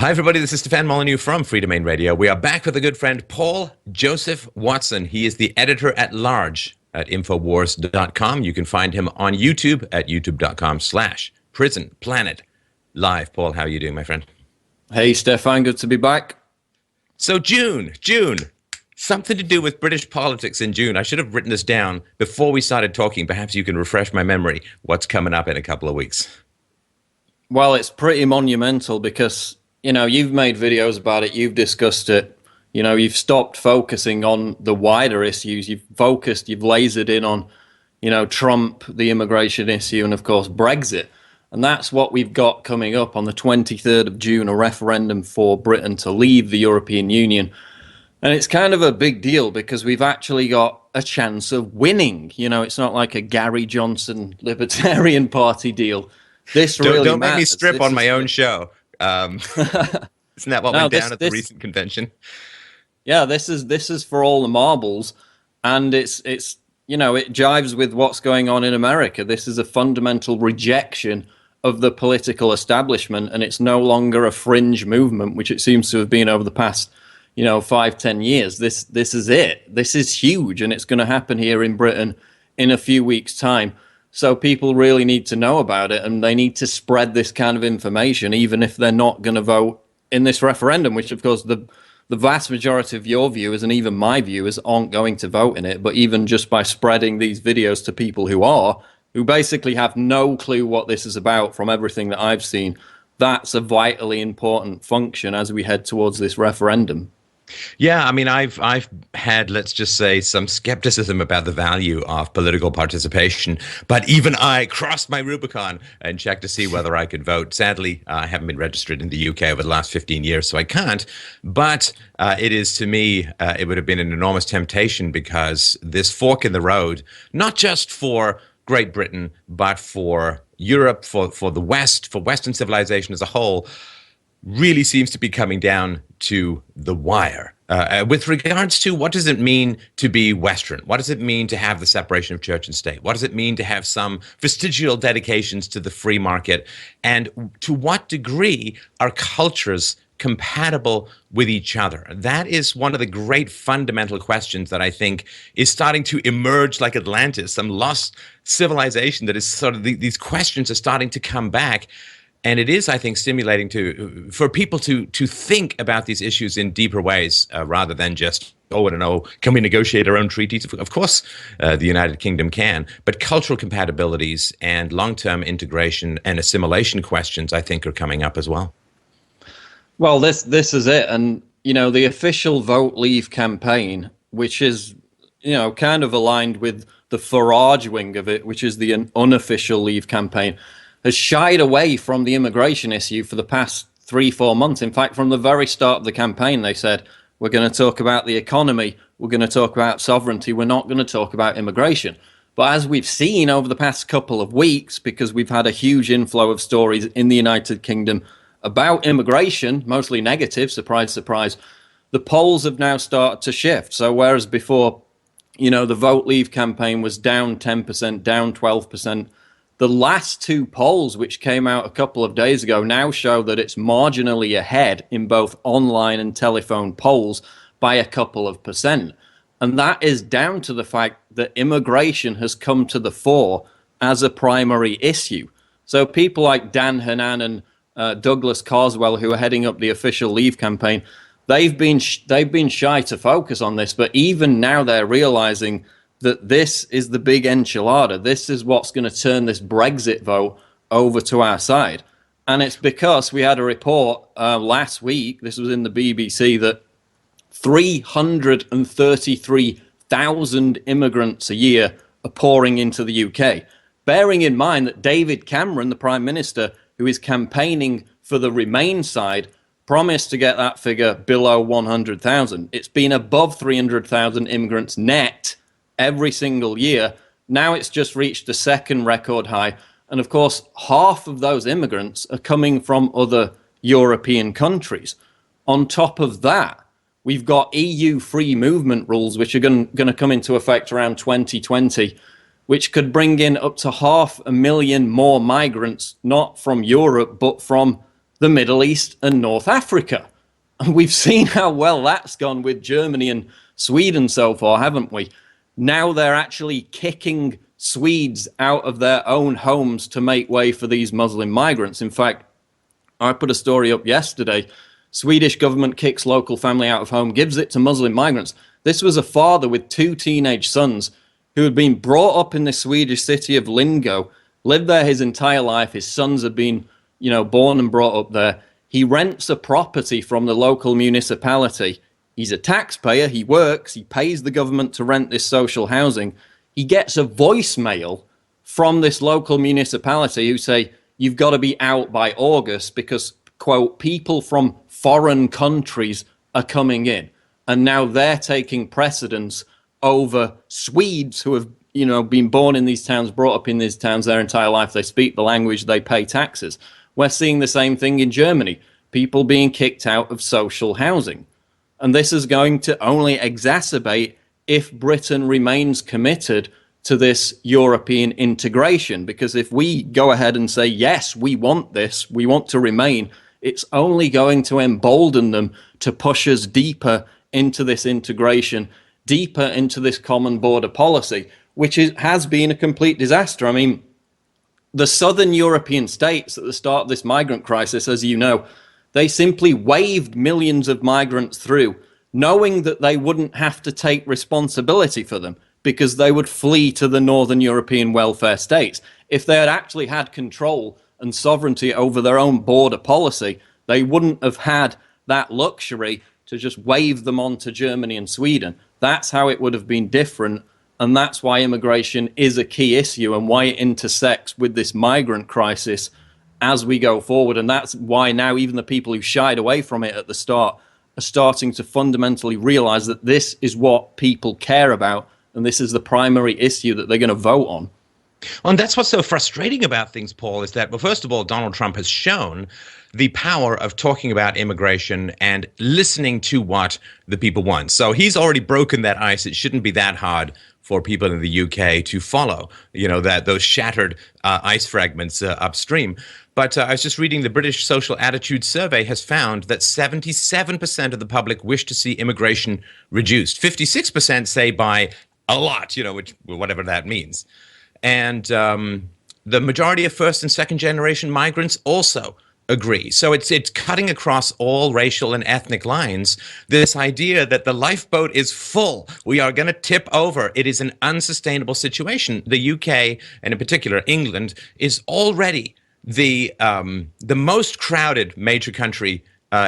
Hi, everybody. This is Stefan Molyneux from Free Domain Radio. We are back with a good friend, Paul Joseph Watson. He is the editor-at-large at Infowars.com. You can find him on YouTube at youtube.com/Prison Planet Live. Paul, how are you doing, my friend? Hey, Stefan. Good to be back. So June. Something to do with British politics in June. I should have written this down before we started talking. Perhaps you can refresh my memory. What's coming up in a couple of weeks? Well, it's pretty monumental because, you've made videos about it. You've discussed it. You've stopped focusing on the wider issues. You've lasered in on, Trump, the immigration issue, and of course, Brexit. And that's what we've got coming up on the 23rd of June, a referendum for Britain to leave the European Union. And it's kind of a big deal because we've actually got a chance of winning. It's not like a Gary Johnson Libertarian Party deal. This really don't matters. Make me strip on my own show. Isn't that what went down at the recent convention? Yeah, this is for all the marbles, and it jives with what's going on in America. This is a fundamental rejection of the political establishment, and it's no longer a fringe movement, which it seems to have been over the past 5-10 years. This is it. This is huge, and it's going to happen here in Britain in a few weeks' time. So people really need to know about it, and they need to spread this kind of information, even if they're not going to vote in this referendum, which, of course, the vast majority of your viewers and even my viewers aren't going to vote in it. But even just by spreading these videos to people who basically have no clue what this is about from everything that I've seen, that's a vitally important function as we head towards this referendum. Yeah, I mean, I've had, let's just say, some skepticism about the value of political participation, but even I crossed my Rubicon and checked to see whether I could vote. Sadly, I haven't been registered in the UK over the last 15 years, so I can't. But it is, to me, it would have been an enormous temptation because this fork in the road, not just for Great Britain, but for Europe, for the West, for Western civilization as a whole, really seems to be coming down to the wire. With regards to what does it mean to be Western? What does it mean to have the separation of church and state? What does it mean to have some vestigial dedications to the free market? And to what degree are cultures compatible with each other? That is one of the great fundamental questions that I think is starting to emerge like Atlantis, some lost civilization that is sort of these questions are starting to come back. And it is, I think, stimulating for people to think about these issues in deeper ways rather than just, I don't know, can we negotiate our own treaties? Of course, the United Kingdom can. But cultural compatibilities and long-term integration and assimilation questions, I think, are coming up as well. Well, this is it. And, the official Vote Leave campaign, which is, kind of aligned with the Farage wing of it, which is the unofficial Leave campaign, has shied away from the immigration issue for the past 3-4 months. In fact, from the very start of the campaign, they said, we're going to talk about the economy, we're going to talk about sovereignty, we're not going to talk about immigration. But as we've seen over the past couple of weeks, because we've had a huge inflow of stories in the United Kingdom about immigration, mostly negative, surprise, surprise, the polls have now started to shift. So whereas before, the Vote Leave campaign was down 10%, down 12%, the last two polls, which came out a couple of days ago, now show that it's marginally ahead in both online and telephone polls by a couple of percent. And that is down to the fact that immigration has come to the fore as a primary issue. So people like Dan Henan and Douglas Carswell, who are heading up the official Leave campaign, they've been shy to focus on this, but even now they're realizing that this is the big enchilada. This is what's going to turn this Brexit vote over to our side. And it's because we had a report last week, this was in the BBC, that 333,000 immigrants a year are pouring into the UK. Bearing in mind that David Cameron, the Prime Minister, who is campaigning for the Remain side, promised to get that figure below 100,000. It's been above 300,000 immigrants net every single year. Now it's just reached a second record high. And of course, half of those immigrants are coming from other European countries. On top of that, we've got EU free movement rules, which are going to come into effect around 2020, which could bring in up to 500,000 more migrants, not from Europe, but from the Middle East and North Africa. And we've seen how well that's gone with Germany and Sweden so far, haven't we? Now they're actually kicking Swedes out of their own homes to make way for these Muslim migrants. In fact, I put a story up yesterday. Swedish government kicks local family out of home, gives it to Muslim migrants. This was a father with 2 teenage sons who had been brought up in the Swedish city of Lingo, lived there his entire life. His sons had been, born and brought up there. He rents a property from the local municipality. He's a taxpayer. He works. He pays the government to rent this social housing. He gets a voicemail from this local municipality who say, you've got to be out by August because, quote, people from foreign countries are coming in. And now they're taking precedence over Swedes who have, been born in these towns, brought up in these towns their entire life. They speak the language, they pay taxes. We're seeing the same thing in Germany, people being kicked out of social housing. And this is going to only exacerbate if Britain remains committed to this European integration. Because if we go ahead and say, yes, we want this, we want to remain, it's only going to embolden them to push us deeper into this integration, deeper into this common border policy, which has been a complete disaster. I mean, the southern European states at the start of this migrant crisis, as you know, they simply waved millions of migrants through, knowing that they wouldn't have to take responsibility for them because they would flee to the northern European welfare states. If they had actually had control and sovereignty over their own border policy, they wouldn't have had that luxury to just wave them on to Germany and Sweden. That's how it would have been different. And that's why immigration is a key issue and why it intersects with this migrant crisis as we go forward. And that's why now even the people who shied away from it at the start are starting to fundamentally realize that this is what people care about. And this is the primary issue that they're going to vote on. Well, and that's what's so frustrating about things, Paul, is that, well, first of all, Donald Trump has shown the power of talking about immigration and listening to what the people want. So he's already broken that ice. It shouldn't be that hard for people in the UK to follow, that those shattered ice fragments upstream. But I was just reading the British Social Attitude Survey has found that 77% of the public wish to see immigration reduced. 56% say by a lot, which whatever that means. And the majority of first and second generation migrants also agree. So it's cutting across all racial and ethnic lines, this idea that the lifeboat is full. We are going to tip over. It is an unsustainable situation. The UK, and in particular England, is already the most crowded major country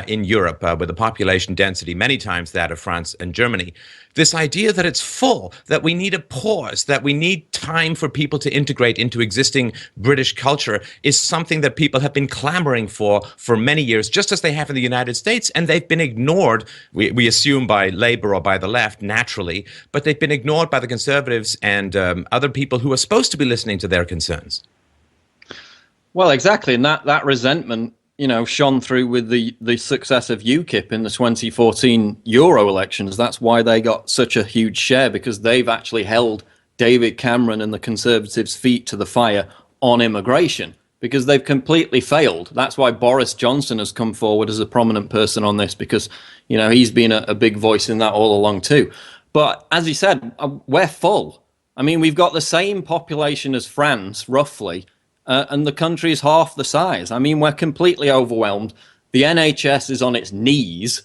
in Europe, with a population density many times that of France and Germany. This idea that it's full, that we need a pause, that we need time for people to integrate into existing British culture is something that people have been clamoring for many years, just as they have in the United States, and they've been ignored, we assume by Labour or by the left, naturally, but they've been ignored by the Conservatives and other people who are supposed to be listening to their concerns. Well, exactly, and that resentment shone through with the success of UKIP in the 2014 Euro elections. That's why they got such a huge share, because they've actually held David Cameron and the Conservatives' feet to the fire on immigration, because they've completely failed. That's why Boris Johnson has come forward as a prominent person on this, because, he's been a big voice in that all along too. But as he said, we're full. I mean, we've got the same population as France, roughly, and the country is half the size. I mean, we're completely overwhelmed. The NHS is on its knees.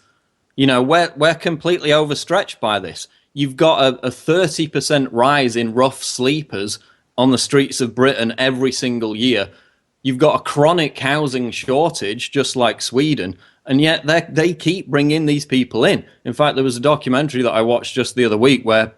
We're completely overstretched by this. You've got a 30% rise in rough sleepers on the streets of Britain every single year. You've got a chronic housing shortage, just like Sweden, and yet they keep bringing these people in. In fact, there was a documentary that I watched just the other week where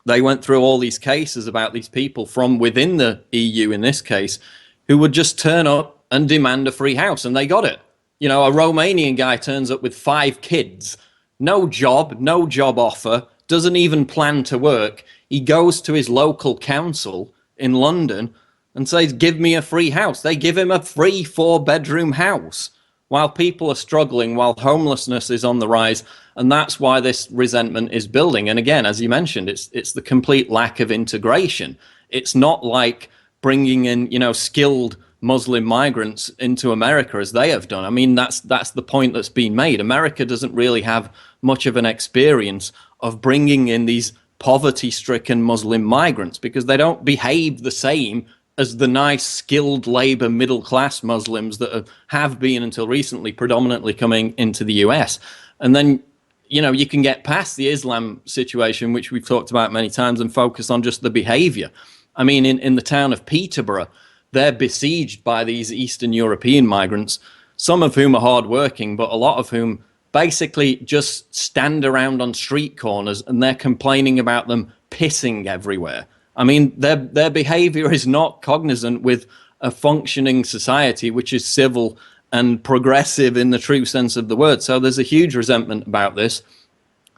they went through all these cases about these people from within the EU, in this case, who would just turn up and demand a free house, and they got it. A Romanian guy turns up with 5 kids, no job offer, doesn't even plan to work. He goes to his local council in London and says, give me a free house. They give him a free 4-bedroom house while people are struggling, while homelessness is on the rise. And that's why this resentment is building. And again, as you mentioned, it's the complete lack of integration. It's not like bringing in, skilled Muslim migrants into America as they have done. I mean, that's the point that's been made. America doesn't really have much of an experience of bringing in these poverty-stricken Muslim migrants because they don't behave the same as the nice, skilled labor, middle-class Muslims that have been until recently predominantly coming into the US. And then, you can get past the Islam situation, which we've talked about many times, and focus on just the behavior. I mean, in the town of Peterborough, they're besieged by these Eastern European migrants, some of whom are hardworking, but a lot of whom basically just stand around on street corners and they're complaining about them pissing everywhere. I mean, their behavior is not cognizant with a functioning society, which is civil and progressive in the true sense of the word. So there's a huge resentment about this.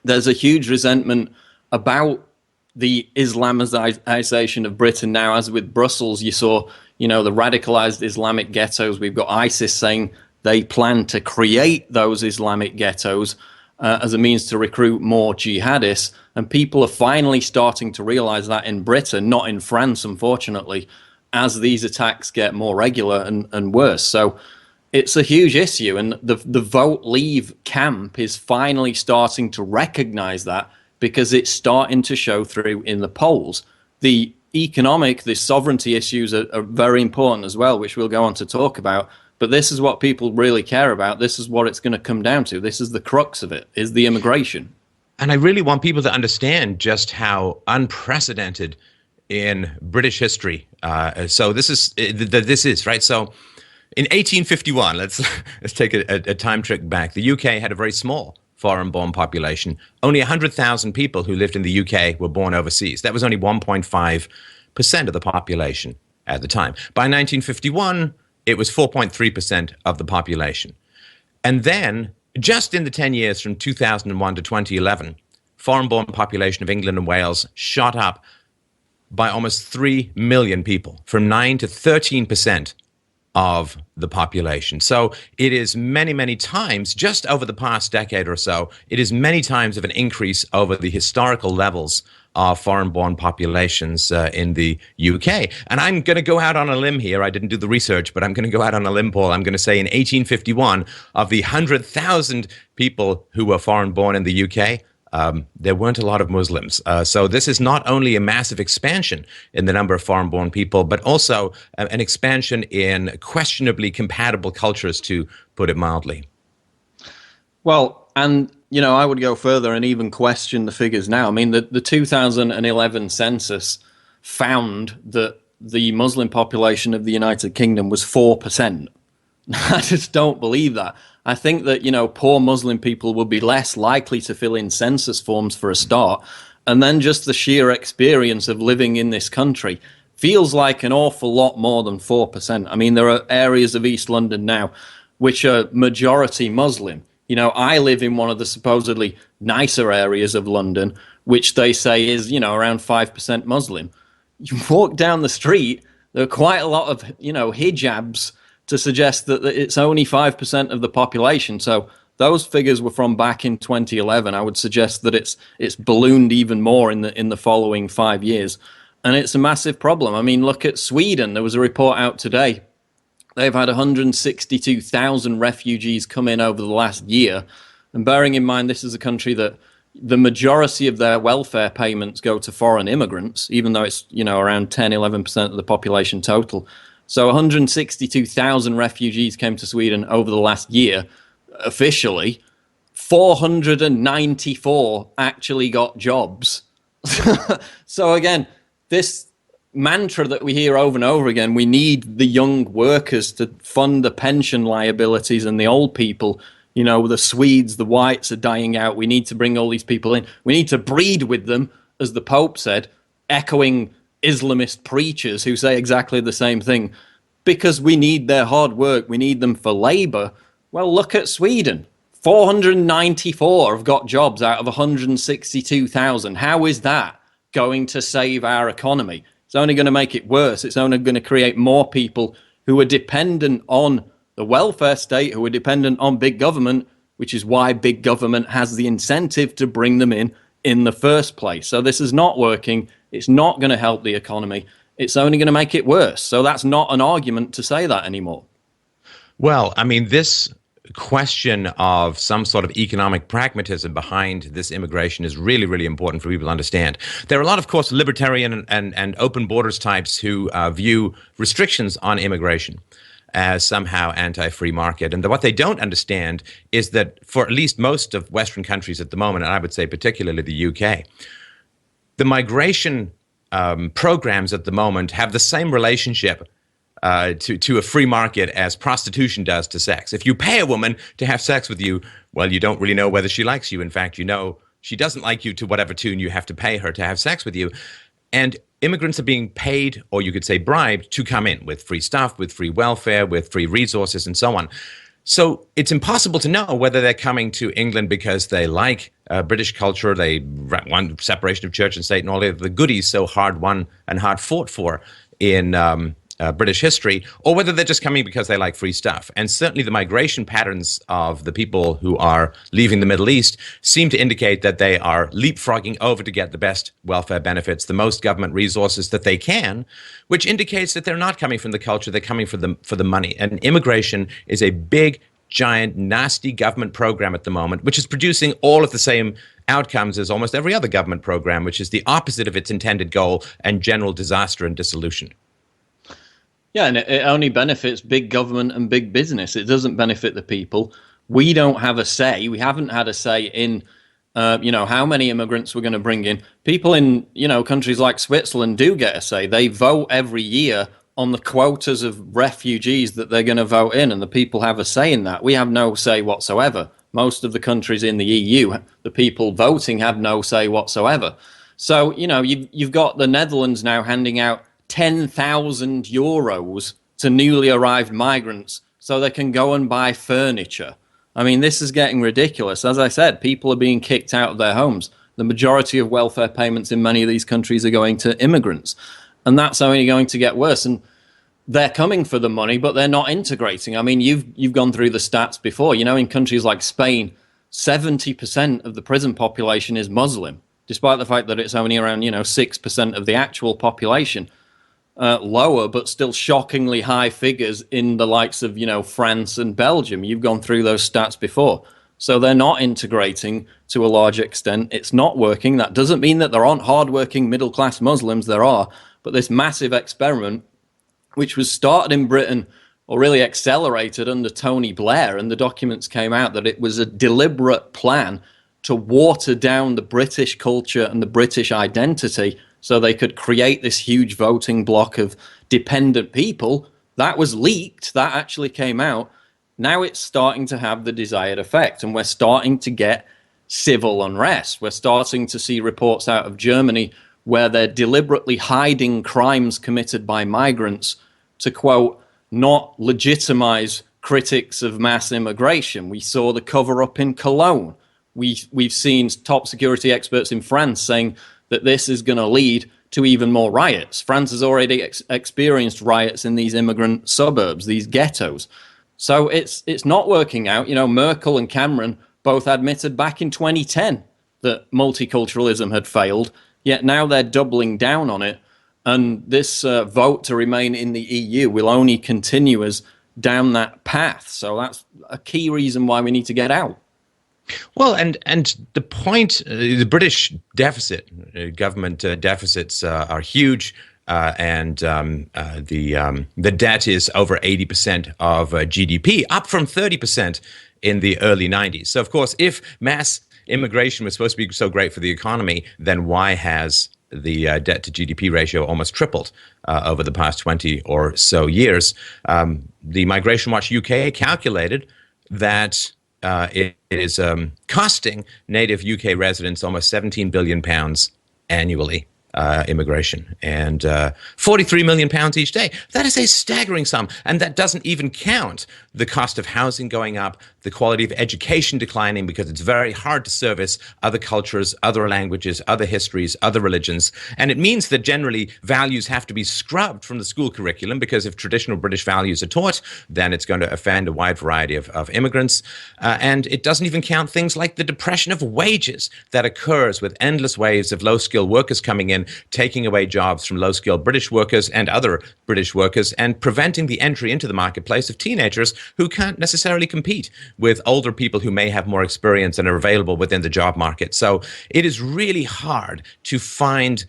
There's a huge resentment about the Islamization of Britain now, as with Brussels, you saw, the radicalized Islamic ghettos. We've got ISIS saying they plan to create those Islamic ghettos as a means to recruit more jihadists. And people are finally starting to realize that in Britain, not in France, unfortunately, as these attacks get more regular and worse. So it's a huge issue. And the Vote Leave camp is finally starting to recognize that because it's starting to show through in the polls. The sovereignty issues are very important as well, which we'll go on to talk about. But this is what people really care about. This is what it's going to come down to. This is the crux of it, is the immigration. And I really want people to understand just how unprecedented in British history. So this is right. So in 1851, let's take a time trick back. The UK had a very small foreign-born population. Only 100,000 people who lived in the UK were born overseas. That was only 1.5% of the population at the time. By 1951, it was 4.3% of the population. And then, just in the 10 years from 2001 to 2011, foreign-born population of England and Wales shot up by almost 3 million people, from 9 to 13% of the population. So it is many, many times, just over the past decade or so, it is many times of an increase over the historical levels of foreign-born populations in the UK. And I'm going to go out on a limb here. I didn't do the research, but I'm going to go out on a limb, Paul. I'm going to say in 1851, of the 100,000 people who were foreign-born in the UK, there weren't a lot of Muslims. So this is not only a massive expansion in the number of foreign-born people, but also an expansion in questionably compatible cultures, to put it mildly. Well, and, I would go further and even question the figures now. I mean, the 2011 census found that the Muslim population of the United Kingdom was 4%. I just don't believe that. I think that, poor Muslim people will be less likely to fill in census forms for a start. And then just the sheer experience of living in this country feels like an awful lot more than 4%. I mean, there are areas of East London now which are majority Muslim. I live in one of the supposedly nicer areas of London, which they say is, around 5% Muslim. You walk down the street, there are quite a lot of, hijabs to suggest that it's only 5% of the population. So those figures were from back in 2011. I would suggest that it's ballooned even more in the following 5 years. And it's a massive problem. I mean, look at Sweden. There was a report out today. They've had 162,000 refugees come in over the last year. And bearing in mind, this is a country that the majority of their welfare payments go to foreign immigrants, even though it's, around 10, 11% of the population total. So 162,000 refugees came to Sweden over the last year. Officially, 494 actually got jobs. So again, this mantra that we hear over and over again, we need the young workers to fund the pension liabilities, and the old people, the Swedes, the whites are dying out. We need to bring all these people in. We need to breed with them, as the Pope said, echoing Islamist preachers who say exactly the same thing, because we need their hard work. We need them for labor. Well, look at Sweden. 494 have got jobs out of 162,000. How is that going to save our economy? It's only going to make it worse. It's only going to create more people who are dependent on the welfare state, who are dependent on big government, which is why big government has the incentive to bring them in the first place. So this is not working. It's not going to help the economy. it's only going to make it worse. So that's not an argument to say that anymore. Well, I mean, this question of some sort of economic pragmatism behind this immigration is really, really important for people to understand. There are a lot, of course, libertarian and open borders types who view restrictions on immigration as somehow anti-free market. And what they don't understand is that for at least most of Western countries at the moment, and I would say particularly the UK, the migration programs at the moment have the same relationship to a free market as prostitution does to sex. If you pay a woman to have sex with you, well, you don't really know whether she likes you. In fact, you know she doesn't like you to whatever tune you have to pay her to have sex with you. And immigrants are being paid, or you could say bribed, to come in with free stuff, with free welfare, with free resources, and so on. So it's impossible to know whether they're coming to England because they like British culture, they want separation of church and state and all the goodies so hard won and hard fought for in British history, or whether they're just coming because they like free stuff. And certainly the migration patterns of the people who are leaving the Middle East seem to indicate that they are leapfrogging over to get the best welfare benefits, the most government resources that they can, which indicates that they're not coming from the culture, they're coming for the money. And immigration is a big, giant, nasty government program at the moment, which is producing all of the same outcomes as almost every other government program, which is the opposite of its intended goal and general disaster and dissolution. Yeah, and it only benefits big government and big business. It doesn't benefit the people. We don't have a say. We haven't had a say in, how many immigrants we're going to bring in. People in, countries like Switzerland do get a say. They vote every year on the quotas of refugees that they're going to vote in, and the people have a say in that. We have no say whatsoever. Most of the countries in the EU, the people voting have no say whatsoever. So, you've got the Netherlands now handing out 10,000 euros to newly arrived migrants so they can go and buy furniture. I mean, this is getting ridiculous. As I said, people are being kicked out of their homes. The majority of welfare payments in many of these countries are going to immigrants. And that's only going to get worse. And they're coming for the money, but they're not integrating. I mean, you've gone through the stats before. In countries like Spain, 70% of the prison population is Muslim, despite the fact that it's only around, 6% of the actual population. Lower, but still shockingly high figures in the likes of, France and Belgium. You've gone through those stats before. So they're not integrating to a large extent. It's not working. That doesn't mean that there aren't hardworking middle-class Muslims. There are. But this massive experiment, which was started in Britain or really accelerated under Tony Blair, and the documents came out that it was a deliberate plan to water down the British culture and the British identity so they could create this huge voting bloc of dependent people. That was leaked. That actually came out. Now it's starting to have the desired effect, and we're starting to get civil unrest. We're starting to see reports out of Germany where they're deliberately hiding crimes committed by migrants to, quote, not legitimize critics of mass immigration. We saw the cover-up in Cologne. We've seen top security experts in France saying that this is going to lead to even more riots. France has already experienced riots in these immigrant suburbs, these ghettos. So it's not working out. Merkel and Cameron both admitted back in 2010 that multiculturalism had failed, yet now they're doubling down on it. And this vote to remain in the EU will only continue us down that path. So that's a key reason why we need to get out. Well, and the point, the British deficit, government deficits are huge, and the debt is over 80% of GDP, up from 30% in the early 90s. So, of course, if mass immigration was supposed to be so great for the economy, then why has the debt to GDP ratio almost tripled over the past 20 or so years? The Migration Watch UK calculated that it is costing native UK residents almost £17 billion annually, immigration, and £43 million each day. That is a staggering sum, and that doesn't even count the cost of housing going up, the quality of education declining because it's very hard to service other cultures, other languages, other histories, other religions. And it means that generally values have to be scrubbed from the school curriculum, because if traditional British values are taught, then it's going to offend a wide variety of immigrants. And it doesn't even count things like the depression of wages that occurs with endless waves of low-skilled workers coming in, taking away jobs from low-skilled British workers and other British workers, and preventing the entry into the marketplace of teenagers who can't necessarily compete with older people who may have more experience and are available within the job market. So it is really hard to find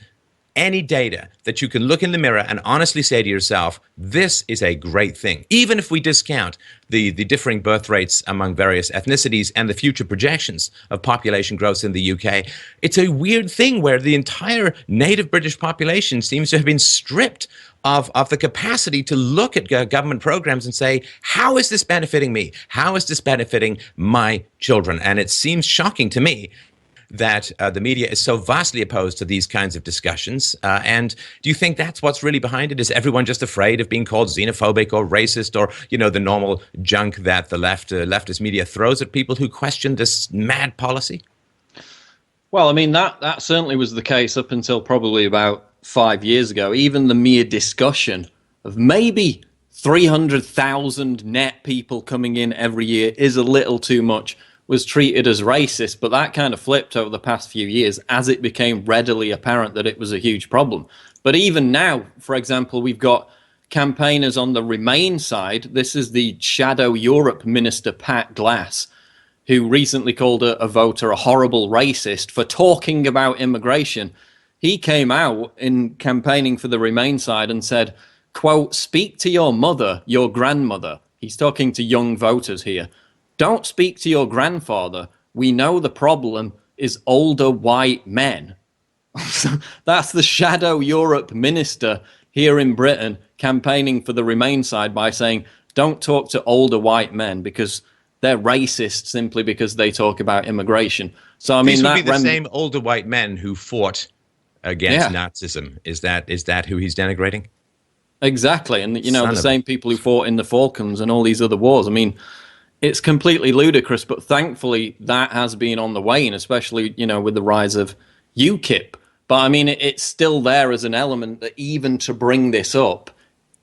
any data that you can look in the mirror and honestly say to yourself, this is a great thing. Even if we discount the differing birth rates among various ethnicities and the future projections of population growth in the UK, it's a weird thing where the entire native British population seems to have been stripped of the capacity to look at government programs and say, how is this benefiting me? How is this benefiting my children? And it seems shocking to me that the media is so vastly opposed to these kinds of discussions. And do you think that's what's really behind it? Is everyone just afraid of being called xenophobic or racist, or, you know, the normal junk that the leftist media throws at people who question this mad policy? Well, I mean, that certainly was the case up until probably about 5 years ago. Even the mere discussion of maybe 300,000 net people coming in every year is a little too much was treated as racist, but that kind of flipped over the past few years as it became readily apparent that it was a huge problem. But even now, for example, we've got campaigners on the Remain side. This is the Shadow Europe Minister, Pat Glass, who recently called a voter a horrible racist for talking about immigration. He came out in campaigning for the Remain side and said, quote, "Speak to your mother, your grandmother." He's talking to young voters here. "Don't speak to your grandfather. We know the problem is older white men." That's the Shadow Europe Minister here in Britain campaigning for the Remain side by saying, don't talk to older white men because they're racist simply because they talk about immigration. So I mean, these would that be the same older white men who fought against yeah, Nazism. Is that who he's denigrating? exactly. And, you know, Son the of same people who fought in the Falklands and all these other wars. I mean, it's completely ludicrous, but thankfully that has been on the wane, especially, you know, with the rise of UKIP. But I mean, it's still there as an element that even to bring this up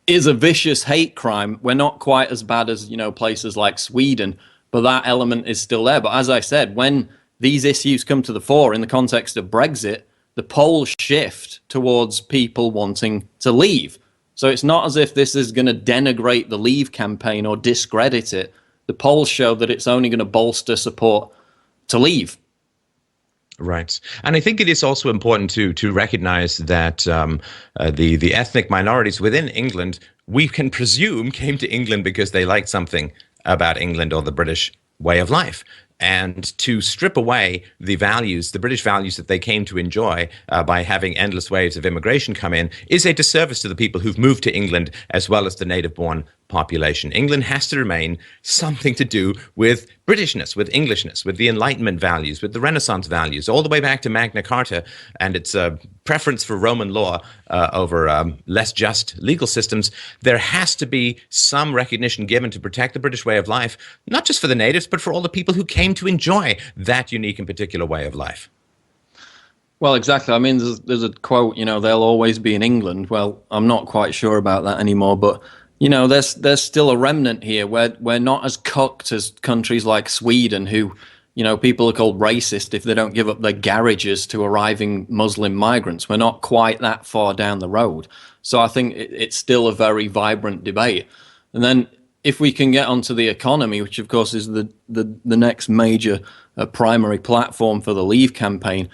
is a vicious hate crime. We're not quite as bad as, you know, places like Sweden, but that element is still there. But as I said, when these issues come to the fore in the context of Brexit, the polls shift towards people wanting to leave. So it's not as if this is going to denigrate the Leave campaign or discredit it. The polls show that it's only going to bolster support to leave. Right. And I think it is also important to recognize that the ethnic minorities within England, we can presume, came to England because they liked something about England or the British way of life. And to strip away the values, the British values that they came to enjoy by having endless waves of immigration come in, is a disservice to the people who've moved to England as well as the native-born population. England has to remain something to do with Britishness, with Englishness, with the Enlightenment values, with the Renaissance values, all the way back to Magna Carta and its preference for Roman law over less just legal systems. There has to be some recognition given to protect the British way of life, not just for the natives, but for all the people who came to enjoy that unique and particular way of life. Well, exactly. I mean, there's a quote, you know, they'll always be in England. Well, I'm not quite sure about that anymore, but you know, there's still a remnant here where we're not as cucked as countries like Sweden, who, you know, people are called racist if they don't give up their garages to arriving Muslim migrants. We're not quite that far down the road. So I think it's still a very vibrant debate. And then if we can get onto the economy, which of course is the next major primary platform for the Leave campaign,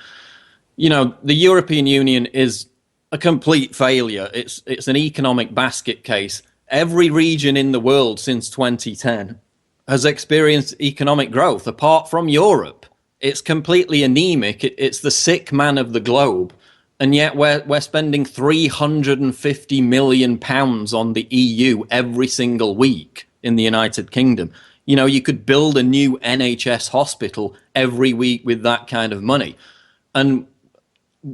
you know, the European Union is a complete failure. It's an economic basket case. Every region in the world since 2010 has experienced economic growth, apart from Europe. It's completely anemic. It's the sick man of the globe. And yet we're spending £350 million on the EU every single week in the United Kingdom. You know, you could build a new NHS hospital every week with that kind of money. And,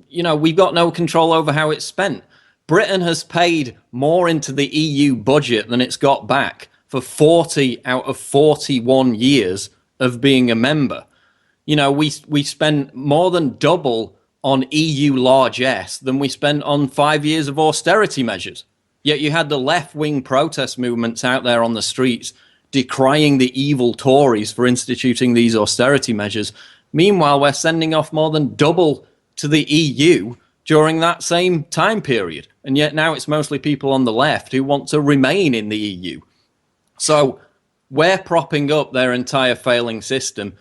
you know, we've got no control over how it's spent. Britain has paid more into the EU budget than it's got back for 40 out of 41 years of being a member. You know, we spend more than double on EU largesse than we spent on 5 years of austerity measures. Yet you had the left-wing protest movements out there on the streets decrying the evil Tories for instituting these austerity measures. Meanwhile, we're sending off more than double to the EU during that same time period. And yet now it's mostly people on the left who want to remain in the EU. So we're propping up their entire failing system.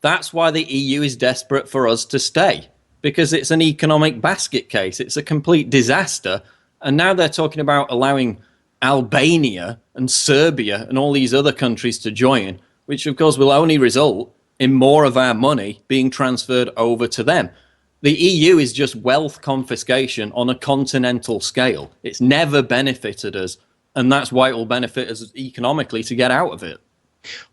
That's why the EU is desperate for us to stay, because it's an economic basket case. It's a complete disaster. And now they're talking about allowing Albania and Serbia and all these other countries to join, which of course will only result in more of our money being transferred over to them. The EU is just wealth confiscation on a continental scale. It's never benefited us, and that's why it will benefit us economically to get out of it.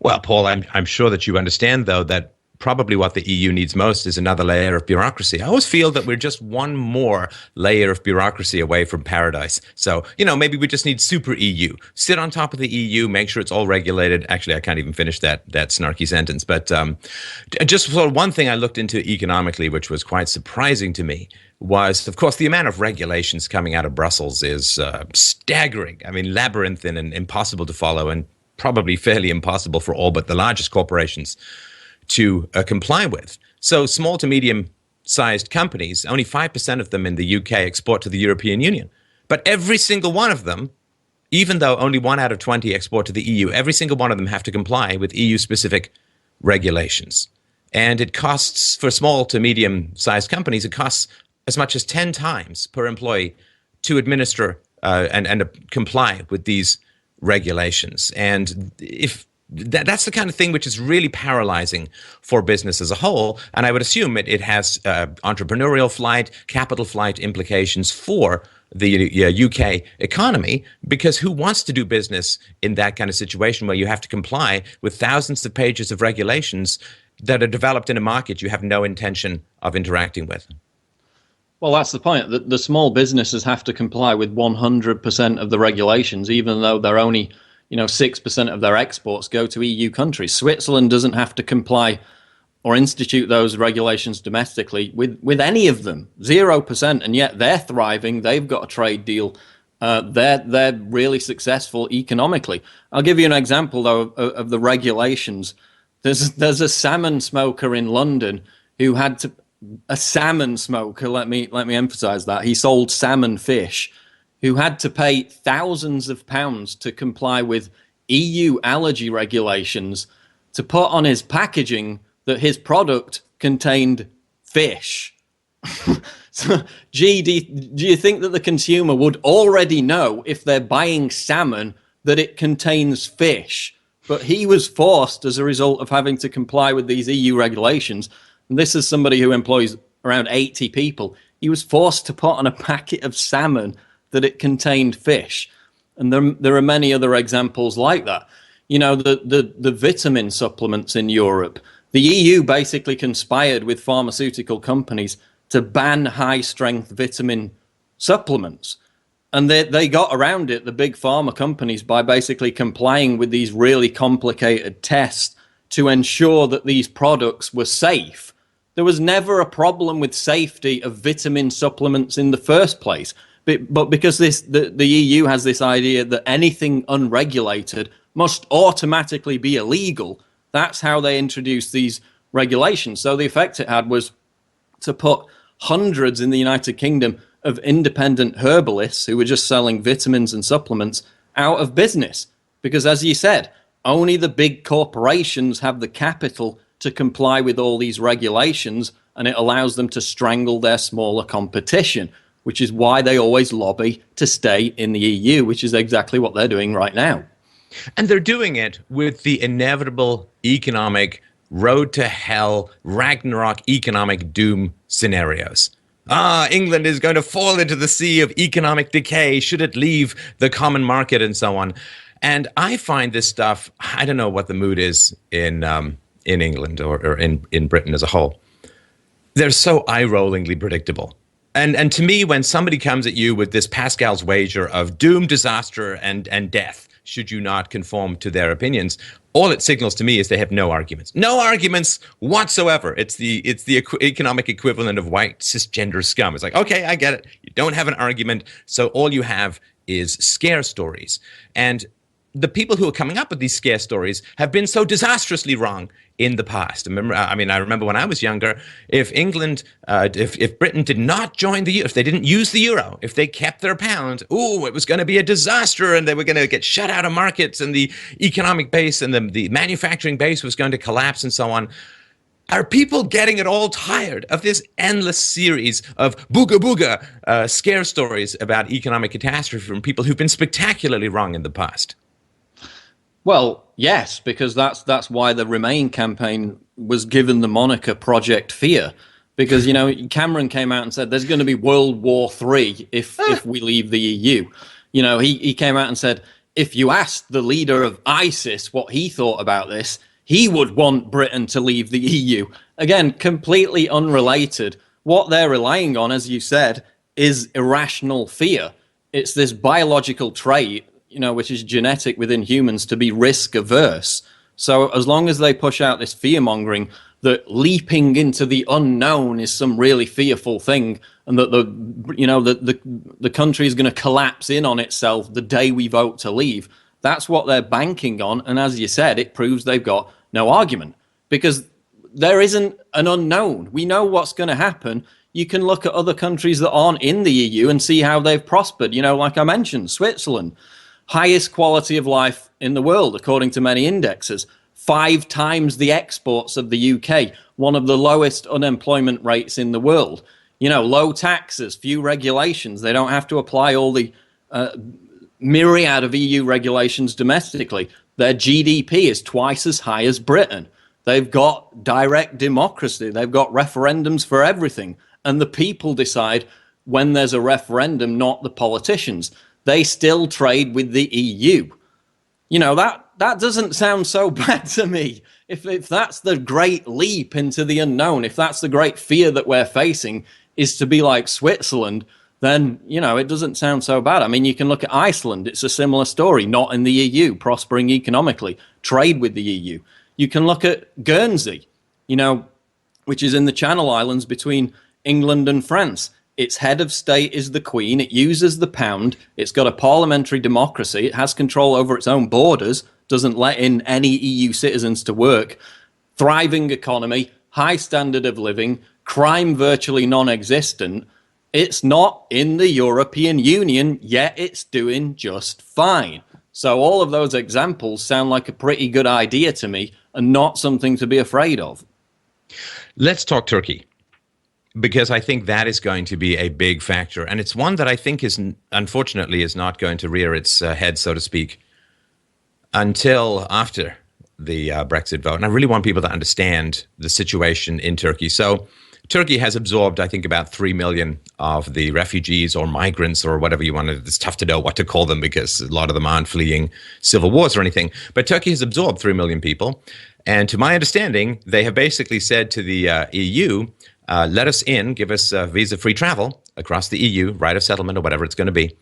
Well, Paul, I'm sure that you understand, though, that probably what the EU needs most is another layer of bureaucracy. I always feel that we're just one more layer of bureaucracy away from paradise. So, you know, maybe we just need super EU. Sit on top of the EU, make sure it's all regulated. Actually, I can't even finish that snarky sentence. But just sort of one thing I looked into economically, which was quite surprising to me, was, of course, the amount of regulations coming out of Brussels is staggering. I mean, labyrinthine and impossible to follow, and probably fairly impossible for all but the largest corporations to comply with. So small to medium-sized companies, only 5% of them in the UK export to the European Union. But every single one of them, even though only 1 out of 20 export to the EU, every single one of them have to comply with EU-specific regulations. And it costs, for small to medium-sized companies, it costs as much as 10 times per employee to administer and comply with these regulations. And if that's the kind of thing which is really paralyzing for business as a whole. And I would assume it has entrepreneurial flight, capital flight implications for the UK economy, because who wants to do business in that kind of situation where you have to comply with thousands of pages of regulations that are developed in a market you have no intention of interacting with? Well, that's the point. The small businesses have to comply with 100% of the regulations, even though they're only 6% of their exports go to EU countries. Switzerland doesn't have to comply or institute those regulations domestically with any of them, 0%, and yet they're thriving. They've got a trade deal. They're really successful economically. I'll give you an example, though, of the regulations. There's a salmon smoker in London who had to a salmon smoker. Let me emphasize that he sold salmon fish, who had to pay thousands of pounds to comply with EU allergy regulations to put on his packaging that his product contained fish. So, do you think that the consumer would already know if they're buying salmon that it contains fish? But he was forced, as a result of having to comply with these EU regulations, and this is somebody who employs around 80 people, he was forced to put on a packet of salmon that it contained fish. And there are many other examples like that. You know, the vitamin supplements in Europe, the EU basically conspired with pharmaceutical companies to ban high-strength vitamin supplements. And they got around it, the big pharma companies, by basically complying with these really complicated tests to ensure that these products were safe. There was never a problem with safety of vitamin supplements in the first place. But because the EU has this idea that anything unregulated must automatically be illegal, that's how they introduced these regulations. So the effect it had was to put hundreds in the United Kingdom of independent herbalists who were just selling vitamins and supplements out of business. Because as you said, only the big corporations have the capital to comply with all these regulations, and it allows them to strangle their smaller competition, which is why they always lobby to stay in the EU, which is exactly what they're doing right now. And they're doing it with the inevitable economic road to hell, Ragnarok economic doom scenarios. England is going to fall into the sea of economic decay should it leave the common market and so on. And I find this stuff, I don't know what the mood is in England or in Britain as a whole. They're so eye-rollingly predictable. And to me, when somebody comes at you with this Pascal's wager of doom, disaster, and death, should you not conform to their opinions? All it signals to me is they have no arguments whatsoever. It's the economic equivalent of white cisgender scum. It's like, okay, I get it. You don't have an argument, so all you have is scare stories. And the people who are coming up with these scare stories have been so disastrously wrong in the past. I remember when I was younger, if England, if Britain did not join the euro, if they didn't use the euro, if they kept their pound, it was going to be a disaster, and they were going to get shut out of markets, and the economic base and the manufacturing base was going to collapse, and so on. Are people getting at all tired of this endless series of booga booga scare stories about economic catastrophe from people who've been spectacularly wrong in the past? Well, yes, because that's why the Remain campaign was given the moniker Project Fear. Because, Cameron came out and said there's going to be World War III if we leave the EU. He came out and said if you asked the leader of ISIS what he thought about this, he would want Britain to leave the EU. Again, completely unrelated. What they're relying on, as you said, is irrational fear. It's this biological trait, which is genetic within humans, to be risk averse. So as long as they push out this fear mongering that leaping into the unknown is some really fearful thing, and that the country is going to collapse in on itself the day we vote to leave, that's what they're banking on. And as you said, it proves they've got no argument, because there isn't an unknown. We know what's going to happen. You can look at other countries that aren't in the EU and see how they've prospered. Like I mentioned, Switzerland, highest quality of life in the world, according to many indexes, 5 times the exports of the UK, one of the lowest unemployment rates in the world, low taxes, few regulations. They don't have to apply all the myriad of EU regulations domestically. Their GDP is twice as high as Britain. They've got direct democracy. They've got referendums for everything. And the people decide when there's a referendum, not the politicians. They still trade with the EU. That doesn't sound so bad to me. If that's the great leap into the unknown, if that's the great fear that we're facing, is to be like Switzerland, then, it doesn't sound so bad. You can look at Iceland. It's a similar story, not in the EU, prospering economically, trade with the EU. You can look at Guernsey, which is in the Channel Islands between England and France. Its head of state is the Queen. It uses the pound. It's got a parliamentary democracy. It has control over its own borders, doesn't let in any EU citizens to work. Thriving economy, high standard of living, crime virtually non-existent. It's not in the European Union, yet it's doing just fine. So all of those examples sound like a pretty good idea to me, and not something to be afraid of. Let's talk Turkey, because I think that is going to be a big factor. And it's one that I think unfortunately is not going to rear its head, so to speak, until after the Brexit vote. And I really want people to understand the situation in Turkey. So Turkey has absorbed, I think, about 3 million of the refugees or migrants or whatever you want to. It's tough to know what to call them because a lot of them aren't fleeing civil wars or anything. But Turkey has absorbed 3 million people. And to my understanding, they have basically said to the EU, let us in, give us visa-free travel across the EU, right of settlement or whatever it's going to be,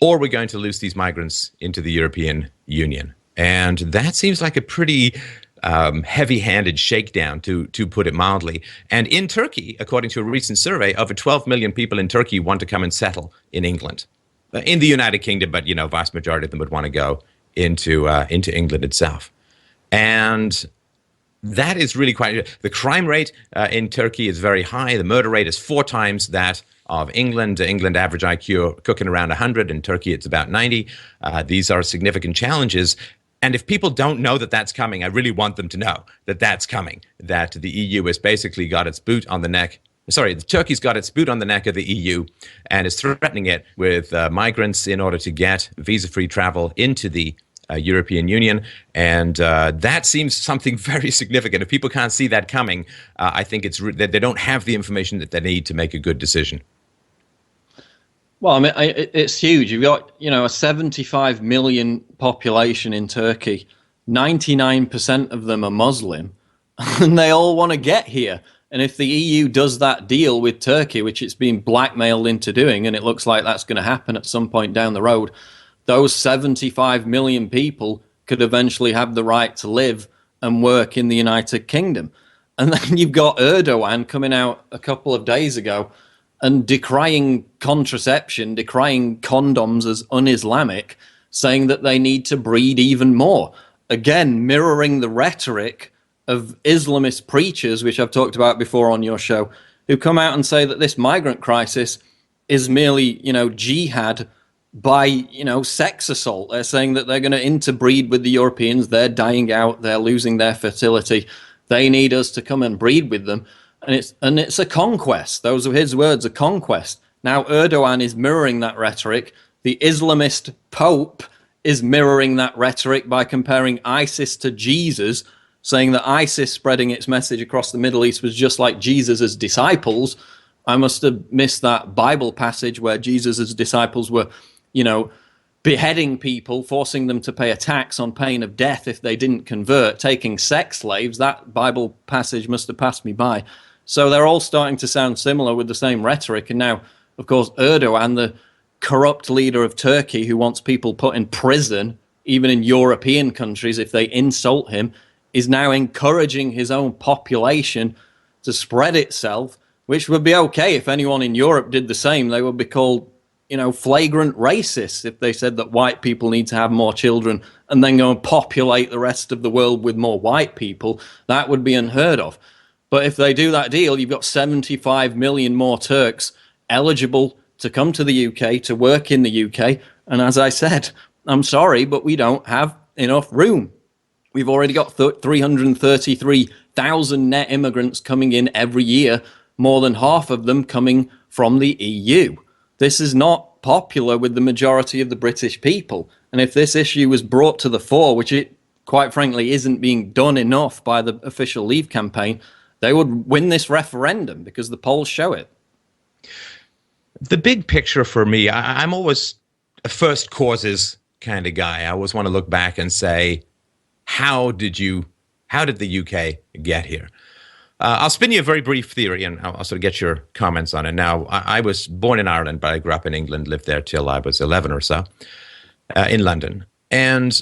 or we're going to loose these migrants into the European Union. And that seems like a pretty heavy-handed shakedown, to put it mildly. And in Turkey, according to a recent survey, over 12 million people in Turkey want to come and settle in England. In the United Kingdom, but, vast majority of them would want to go into England itself. And that is really quite... The crime rate in Turkey is very high. The murder rate is 4 times that of England. England average IQ cooking around 100. In Turkey, it's about 90. These are significant challenges. And if people don't know that that's coming, I really want them to know that that's coming, that the EU has basically got its boot on the neck. Sorry, Turkey's got its boot on the neck of the EU and is threatening it with migrants in order to get visa-free travel into the European Union. And that seems something very significant. If people can't see that coming, I think it's that they don't have the information that they need to make a good decision. Well, it's huge. You've got, a 75 million population in Turkey. 99% of them are Muslim, and they all want to get here. And if the EU does that deal with Turkey, which it's been blackmailed into doing, and it looks like that's going to happen at some point down the road, those 75 million people could eventually have the right to live and work in the United Kingdom. And then you've got Erdogan coming out a couple of days ago and decrying contraception, decrying condoms as un-Islamic, saying that they need to breed even more. Again, mirroring the rhetoric of Islamist preachers, which I've talked about before on your show, who come out and say that this migrant crisis is merely, jihad by, sex assault. They're saying that they're going to interbreed with the Europeans. They're dying out. They're losing their fertility. They need us to come and breed with them. And it's a conquest. Those are his words, a conquest. Now Erdogan is mirroring that rhetoric. The Islamist Pope is mirroring that rhetoric by comparing ISIS to Jesus, saying that ISIS spreading its message across the Middle East was just like Jesus' disciples. I must have missed that Bible passage where Jesus' disciples were, beheading people, forcing them to pay a tax on pain of death if they didn't convert, taking sex slaves. That Bible passage must have passed me by. So they're all starting to sound similar with the same rhetoric. And now, of course, Erdogan, the corrupt leader of Turkey who wants people put in prison, even in European countries, if they insult him, is now encouraging his own population to spread itself, which would be okay if anyone in Europe did the same. They would be called, flagrant racists if they said that white people need to have more children and then go and populate the rest of the world with more white people. That would be unheard of. But if they do that deal, you've got 75 million more Turks eligible to come to the UK, to work in the UK. And as I said, I'm sorry, but we don't have enough room. We've already got 333,000 net immigrants coming in every year, more than half of them coming from the EU. This is not popular with the majority of the British people. And if this issue was brought to the fore, which it quite frankly isn't being done enough by the official Leave campaign, they would win this referendum because the polls show it. The big picture for me, I'm always a first causes kind of guy. I always want to look back and say, how did the UK get here? I'll spin you a very brief theory, and I'll sort of get your comments on it. Now, I was born in Ireland, but I grew up in England, lived there till I was 11 or so, in London. And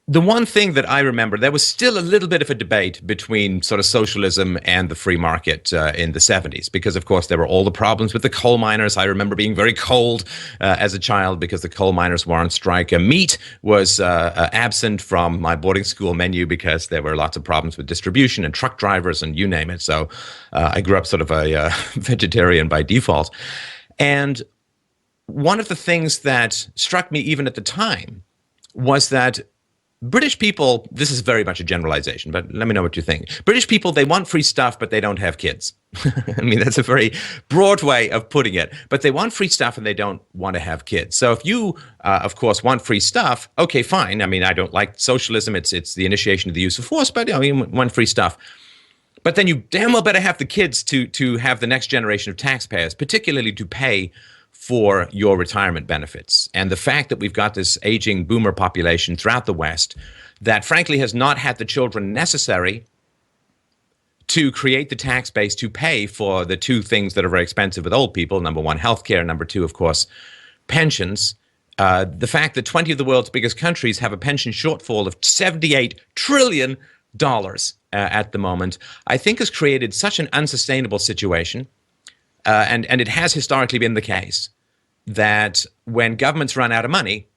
the one thing that I remember, there was still a little bit of a debate between sort of socialism and the free market in the 70s, because, of course, there were all the problems with the coal miners. I remember being very cold as a child because the coal miners were on strike. Meat was absent from my boarding school menu because there were lots of problems with distribution and truck drivers and you name it. So I grew up sort of a vegetarian by default. And one of the things that struck me even at the time was that British people, this is very much a generalization, but let me know what you think. British people, they want free stuff, but they don't have kids. I mean, that's a very broad way of putting it. But they want free stuff and they don't want to have kids. So if you, of course, want free stuff, okay, fine. I mean, I don't like socialism. It's the initiation of the use of force, but you want free stuff. But then you damn well better have the kids to have the next generation of taxpayers, particularly to pay for your retirement benefits. And the fact that we've got this aging boomer population throughout the West that frankly has not had the children necessary to create the tax base to pay for the two things that are very expensive with old people. Number one, healthcare. Number two, of course, pensions. The fact that 20 of the world's biggest countries have a pension shortfall of $78 trillion at the moment, I think has created such an unsustainable situation. And it has historically been the case that when governments run out of money,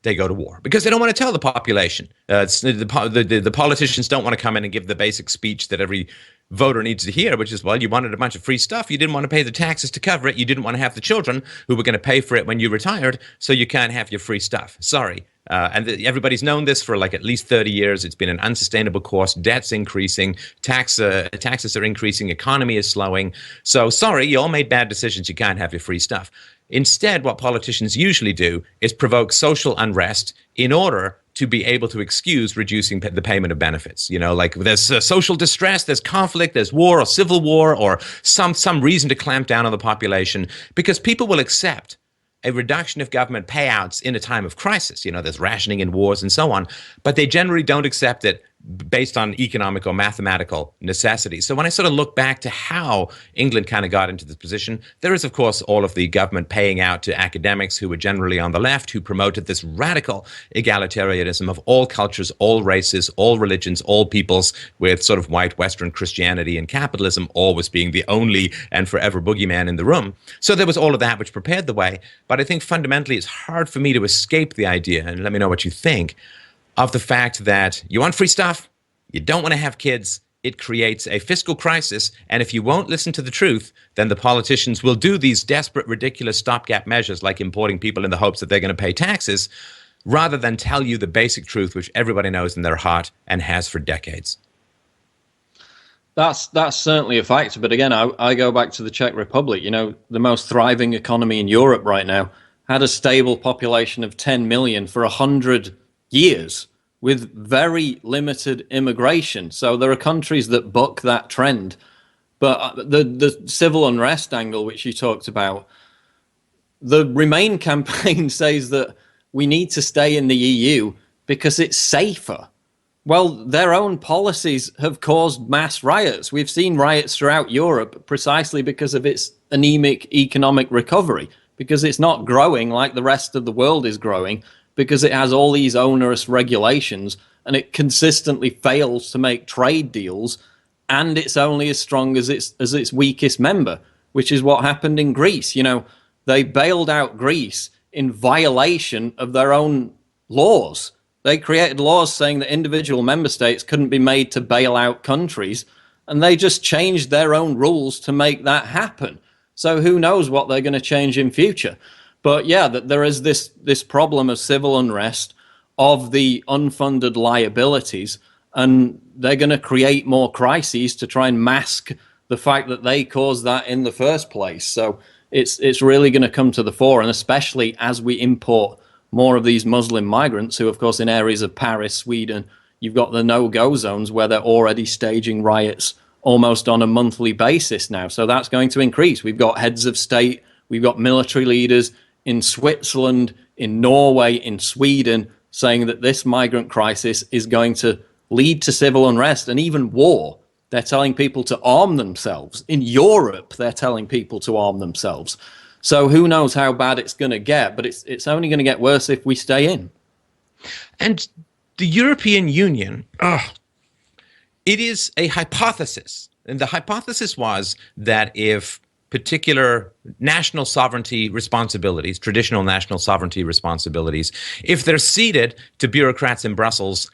they go to war because they don't want to tell the population. The politicians don't want to come in and give the basic speech that every voter needs to hear, which is, well, you wanted a bunch of free stuff. You didn't want to pay the taxes to cover it. You didn't want to have the children who were going to pay for it when you retired, so you can't have your free stuff. Sorry. Everybody's known this for like at least 30 years. It's been an unsustainable course. Debt's increasing. Taxes are increasing. Economy is slowing. So sorry, you all made bad decisions. You can't have your free stuff. Instead, what politicians usually do is provoke social unrest in order to be able to excuse reducing the payment of benefits. Like there's social distress, there's conflict, there's war or civil war or some reason to clamp down on the population because people will accept a reduction of government payouts in a time of crisis. There's rationing in wars and so on, but they generally don't accept it based on economic or mathematical necessity. So when I sort of look back to how England kind of got into this position, there is, of course, all of the government paying out to academics who were generally on the left, who promoted this radical egalitarianism of all cultures, all races, all religions, all peoples, with sort of white Western Christianity and capitalism always being the only and forever boogeyman in the room. So there was all of that which prepared the way. But I think fundamentally it's hard for me to escape the idea, and let me know what you think, of the fact that you want free stuff, you don't want to have kids, it creates a fiscal crisis, and if you won't listen to the truth, then the politicians will do these desperate, ridiculous stopgap measures like importing people in the hopes that they're going to pay taxes, rather than tell you the basic truth, which everybody knows in their heart and has for decades. That's certainly a factor. But again, I go back to the Czech Republic, the most thriving economy in Europe right now, had a stable population of 10 million for 100 years with very limited immigration. So there are countries that buck that trend. But the civil unrest angle, which you talked about, the Remain campaign says that we need to stay in the EU because it's safer. Well, their own policies have caused mass riots. We've seen riots throughout Europe precisely because of its anemic economic recovery, because it's not growing like the rest of the world is growing, because it has all these onerous regulations and it consistently fails to make trade deals, and it's only as strong as its weakest member, which is what happened in Greece. They bailed out Greece in violation of their own laws. They created laws saying that individual member states couldn't be made to bail out countries, and they just changed their own rules to make that happen. So who knows what they're going to change in future. But yeah, that there is this problem of civil unrest, of the unfunded liabilities, and they're going to create more crises to try and mask the fact that they caused that in the first place. So it's really going to come to the fore, and especially as we import more of these Muslim migrants, who, of course, in areas of Paris, Sweden, you've got the no-go zones where they're already staging riots almost on a monthly basis now. So that's going to increase. We've got heads of state, we've got military leaders in Switzerland, in Norway, in Sweden, saying that this migrant crisis is going to lead to civil unrest and even war. They're telling people to arm themselves. In Europe, they're telling people to arm themselves. So who knows how bad it's going to get, but it's only going to get worse if we stay in. And the European Union, it is a hypothesis. And the hypothesis was that if particular national sovereignty responsibilities, traditional national sovereignty responsibilities, if they're ceded to bureaucrats in Brussels,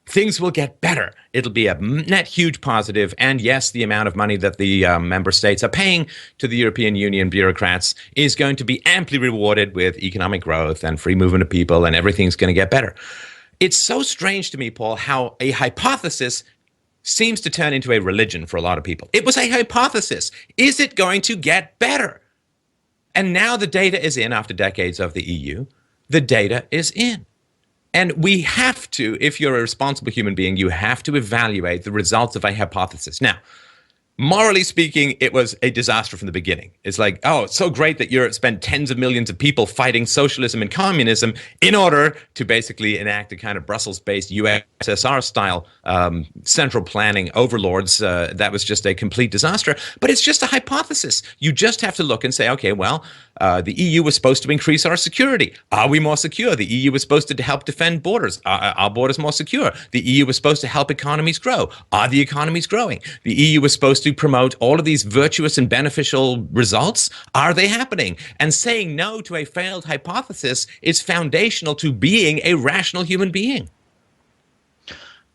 things will get better. It'll be a net huge positive. And yes, the amount of money that the member states are paying to the European Union bureaucrats is going to be amply rewarded with economic growth and free movement of people, and everything's going to get better. It's so strange to me, Paul, how a hypothesis seems to turn into a religion for a lot of people. It was a hypothesis. Is it going to get better? And now the data is in after decades of the EU. The data is in. And we have to, if you're a responsible human being, you have to evaluate the results of a hypothesis. Now, morally speaking, it was a disaster from the beginning. It's like, oh, it's so great that Europe spent tens of millions of people fighting socialism and communism in order to basically enact a kind of Brussels-based USSR-style central planning overlords. That was just a complete disaster. But it's just a hypothesis. You just have to look and say, okay, well, the EU was supposed to increase our security. Are we more secure? The EU was supposed to help defend borders. Are our borders more secure? The EU was supposed to help economies grow. Are the economies growing? The EU was supposed to promote all of these virtuous and beneficial results. Are they happening? And saying no to a failed hypothesis is foundational to being a rational human being.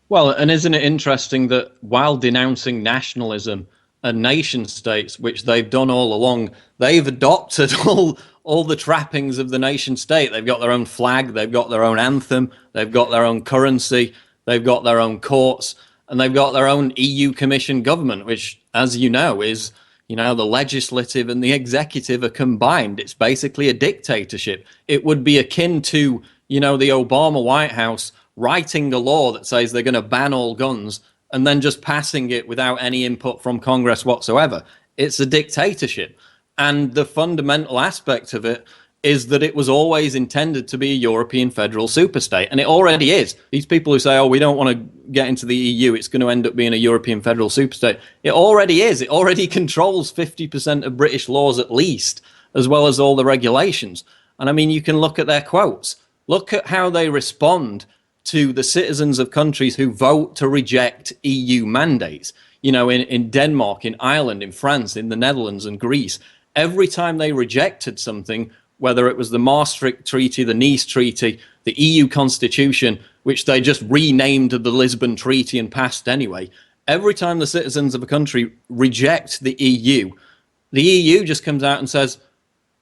Well, and isn't it interesting that while denouncing nationalism and nation states, which they've done all along, they've adopted all the trappings of the nation state. They've got their own flag, they've got their own anthem, they've got their own currency, they've got their own courts, and they've got their own EU Commission government, which, as you know, is, the legislative and the executive are combined. It's basically a dictatorship. It would be akin to, the Obama White House writing a law that says they're going to ban all guns and then just passing it without any input from Congress whatsoever. It's a dictatorship. And the fundamental aspect of it is that it was always intended to be a European federal superstate, and it already is. These people who say, oh, we don't want to get into the EU, it's going to end up being a European federal superstate. It already is. It already controls 50% of British laws at least, as well as all the regulations. And I mean, you can look at their quotes. Look at how they respond to the citizens of countries who vote to reject EU mandates. You know, in Denmark, in Ireland, in France, in the Netherlands and Greece, every time they rejected something, whether it was the Maastricht Treaty, the Nice Treaty, the EU Constitution, which they just renamed the Lisbon Treaty and passed anyway, every time the citizens of a country reject the EU just comes out and says,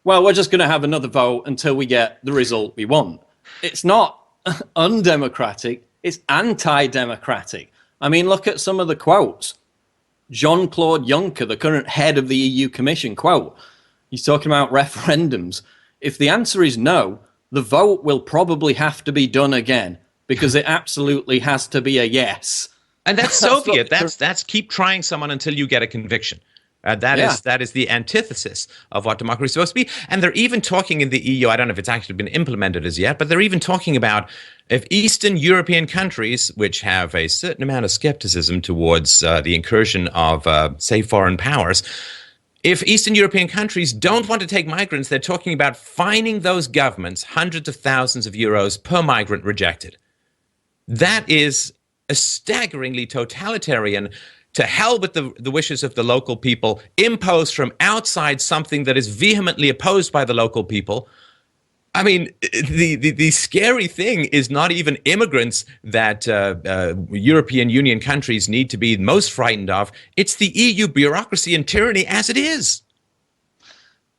well, we're just going to have another vote until we get the result we want. It's not undemocratic, it's anti-democratic. I mean, look at some of the quotes. Jean-Claude Juncker, the current head of the EU Commission, quote, he's talking about referendums. If the answer is no, the vote will probably have to be done again because it absolutely has to be a yes. And that's Soviet. That's keep trying someone until you get a conviction. That is the antithesis of what democracy is supposed to be. And they're even talking in the EU, I don't know if it's actually been implemented as yet, but they're even talking about if Eastern European countries, which have a certain amount of skepticism towards the incursion of, say, foreign powers, if Eastern European countries don't want to take migrants, they're talking about fining those governments hundreds of thousands of euros per migrant rejected. That is a staggeringly totalitarian, to hell with the wishes of the local people, imposed from outside something that is vehemently opposed by the local people. I mean, the scary thing is not even immigrants that European Union countries need to be most frightened of. It's the EU bureaucracy and tyranny as it is.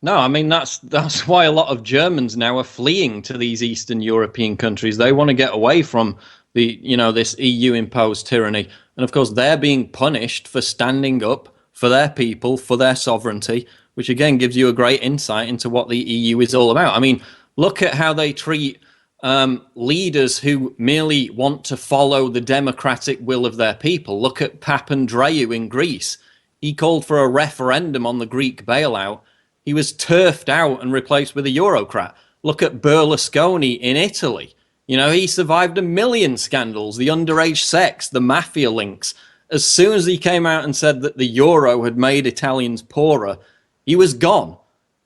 No, I mean, that's why a lot of Germans now are fleeing to these Eastern European countries. They want to get away from this EU imposed tyranny. And of course, they're being punished for standing up for their people, for their sovereignty, which again gives you a great insight into what the EU is all about. I mean, look at how they treat leaders who merely want to follow the democratic will of their people. Look at Papandreou in Greece. He called for a referendum on the Greek bailout. He was turfed out and replaced with a Eurocrat. Look at Berlusconi in Italy. You know, he survived a million scandals, the underage sex, the mafia links. As soon as he came out and said that the euro had made Italians poorer, he was gone.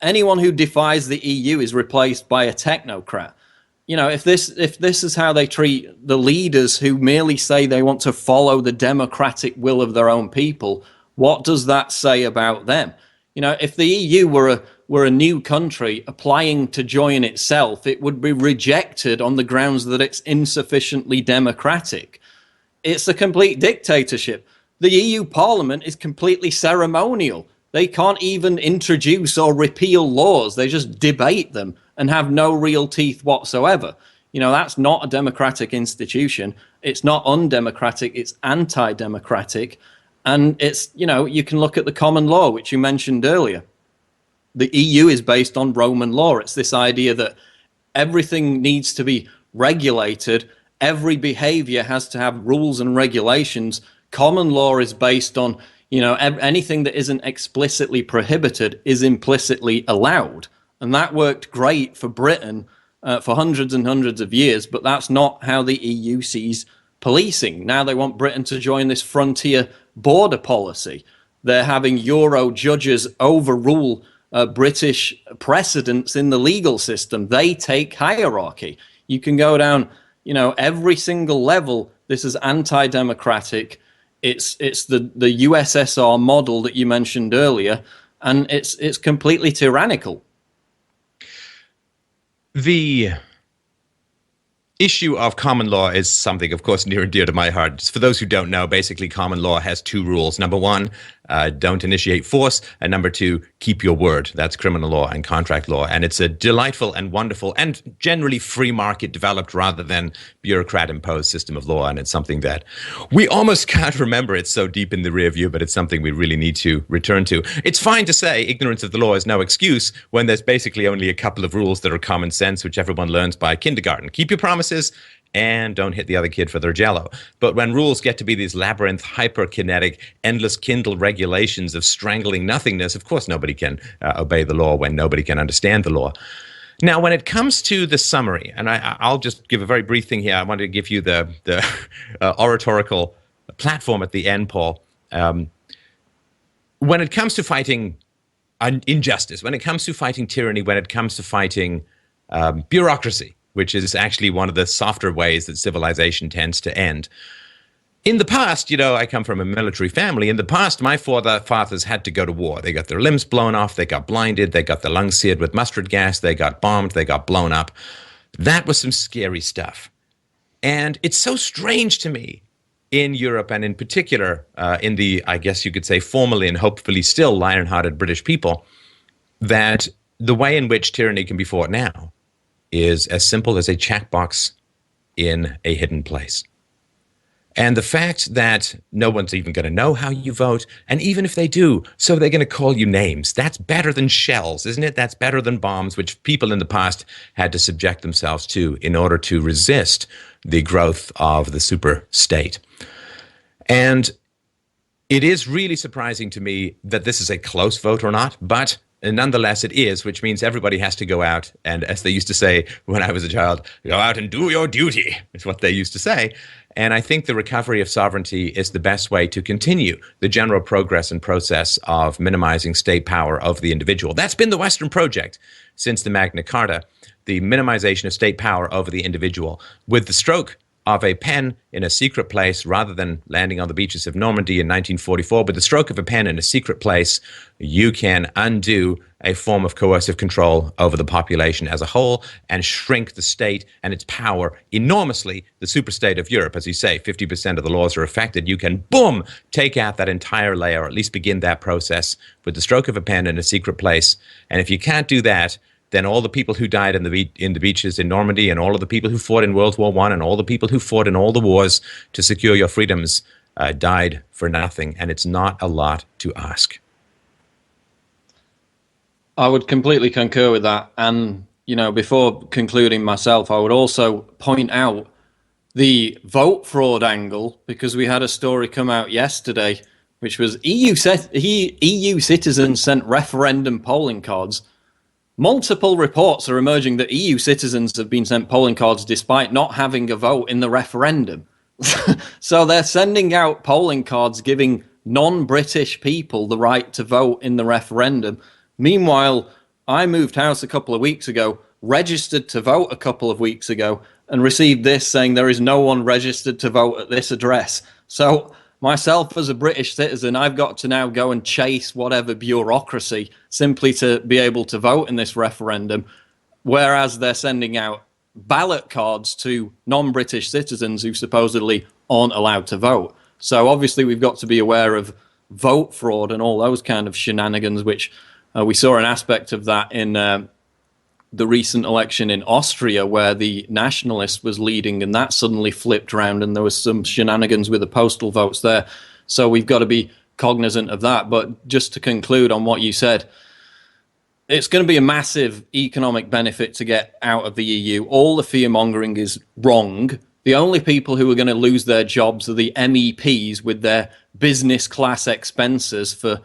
Anyone who defies the EU is replaced by a technocrat. You know, if this is how they treat the leaders who merely say they want to follow the democratic will of their own people, what does that say about them? You know, if the EU were a new country applying to join itself, it would be rejected on the grounds that it's insufficiently democratic. It's a complete dictatorship. The EU Parliament is completely ceremonial. They can't even introduce or repeal laws. They just debate them and have no real teeth whatsoever. You know, that's not a democratic institution. It's not undemocratic. It's anti-democratic. And it's, you know, you can look at the common law, which you mentioned earlier. The EU is based on Roman law. It's this idea that everything needs to be regulated. Every behavior has to have rules and regulations. Common law is based on, you know, anything that isn't explicitly prohibited is implicitly allowed. And that worked great for Britain for hundreds and hundreds of years, but that's not how the EU sees policing. Now they want Britain to join this frontier border policy. They're having Euro judges overrule British precedents in the legal system. They take hierarchy. You can go down, you know, every single level. This is anti-democratic. It's the USSR model that you mentioned earlier, and it's completely tyrannical. The issue of common law is something, of course, near and dear to my heart. For those who don't know, basically common law has two rules. Number one, don't initiate force. And number two, keep your word. That's criminal law and contract law. And it's a delightful and wonderful and generally free market developed rather than bureaucrat imposed system of law. And it's something that we almost can't remember. It's so deep in the rear view, but it's something we really need to return to. It's fine to say ignorance of the law is no excuse when there's basically only a couple of rules that are common sense, which everyone learns by kindergarten. Keep your promises and don't hit the other kid for their jello. But when rules get to be these labyrinth, hyperkinetic, endless Kindle regulations of strangling nothingness, of course nobody can obey the law when nobody can understand the law. Now, when it comes to the summary, and I'll just give a very brief thing here. I want to give you the oratorical platform at the end, Paul. When it comes to fighting injustice, when it comes to fighting tyranny, when it comes to fighting bureaucracy, which is actually one of the softer ways that civilization tends to end. In the past, I come from a military family. In the past, my forefathers had to go to war. They got their limbs blown off. They got blinded. They got their lungs seared with mustard gas. They got bombed. They got blown up. That was some scary stuff. And it's so strange to me in Europe, and in particular in the, I guess you could say, formerly and hopefully still lion-hearted British people, that the way in which tyranny can be fought now is as simple as a checkbox in a hidden place. And the fact that no one's even going to know how you vote, and even if they do, so they're going to call you names. That's better than shells, isn't it? That's better than bombs, which people in the past had to subject themselves to in order to resist the growth of the super state. And it is really surprising to me that this is a close vote or not, but nonetheless it is, which means everybody has to go out and, as they used to say when I was a child, go out and do your duty, is what they used to say. And I think the recovery of sovereignty is the best way to continue the general progress and process of minimizing state power of the individual. That's been the Western project since the Magna Carta, the minimization of state power over the individual. With the stroke of a pen in a secret place, rather than landing on the beaches of Normandy in 1944, with the stroke of a pen in a secret place, you can undo a form of coercive control over the population as a whole and shrink the state and its power enormously. The superstate of Europe, as you say, 50% of the laws are affected. You can, boom, take out that entire layer, or at least begin that process with the stroke of a pen in a secret place. And if you can't do that, then all the people who died in the beaches in Normandy, and all of the people who fought in World War I, and all the people who fought in all the wars to secure your freedoms died for nothing. And it's not a lot to ask. I would completely concur with that. And, before concluding myself, I would also point out the vote fraud angle, because we had a story come out yesterday, which was EU citizens sent referendum polling cards. Multiple reports are emerging that EU citizens have been sent polling cards despite not having a vote in the referendum. So they're sending out polling cards giving non-British people the right to vote in the referendum. Meanwhile, I moved house a couple of weeks ago, registered to vote a couple of weeks ago, and received this saying there is no one registered to vote at this address. So myself as a British citizen, I've got to now go and chase whatever bureaucracy simply to be able to vote in this referendum, whereas they're sending out ballot cards to non-British citizens who supposedly aren't allowed to vote. So obviously we've got to be aware of vote fraud and all those kind of shenanigans, which we saw an aspect of that in the recent election in Austria, where the nationalist was leading, and that suddenly flipped around, and there was some shenanigans with the postal votes there. So we've got to be cognizant of that. But just to conclude on what you said, it's going to be a massive economic benefit to get out of the EU. All the fear-mongering is wrong. The only people who are going to lose their jobs are the MEPs with their business class expenses for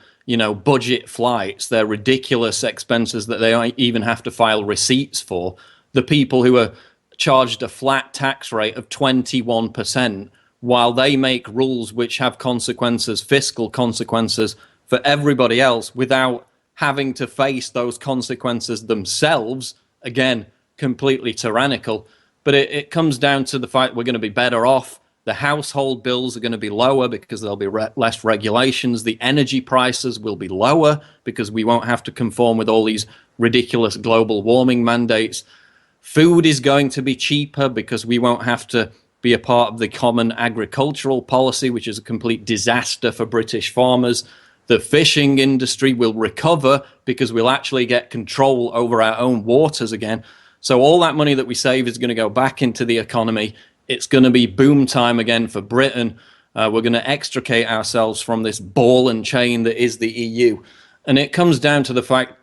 budget flights, their ridiculous expenses that they even have to file receipts for. The people who are charged a flat tax rate of 21%, while they make rules which have consequences, fiscal consequences for everybody else, without having to face those consequences themselves. Again, completely tyrannical. But it comes down to the fact we're going to be better off. The household bills are going to be lower because there'll be less regulations. The energy prices will be lower because we won't have to conform with all these ridiculous global warming mandates. Food is going to be cheaper because we won't have to be a part of the common agricultural policy, which is a complete disaster for British farmers. The fishing industry will recover because we'll actually get control over our own waters again. So all that money that we save is going to go back into the economy. It's going to be boom time again for Britain. We're going to extricate ourselves from this ball and chain that is the EU. And it comes down to the fact,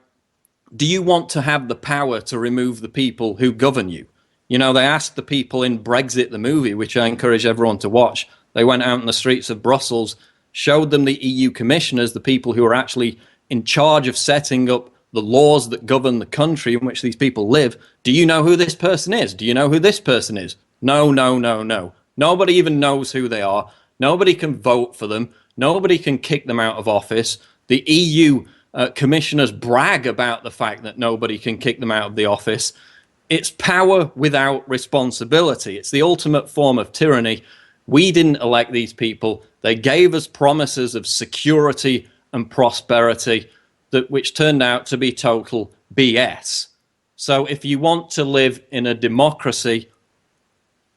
do you want to have the power to remove the people who govern you? They asked the people in BRExit, the movie, which I encourage everyone to watch. They went out in the streets of Brussels, showed them the EU commissioners, the people who are actually in charge of setting up the laws that govern the country in which these people live. Do you know who this person is? Do you know who this person is? No, no, no, no. Nobody even knows who they are. Nobody can vote for them. Nobody can kick them out of office. The EU commissioners brag about the fact that nobody can kick them out of the office. It's power without responsibility. It's the ultimate form of tyranny. We didn't elect these people. They gave us promises of security and prosperity which turned out to be total BS. So if you want to live in a democracy,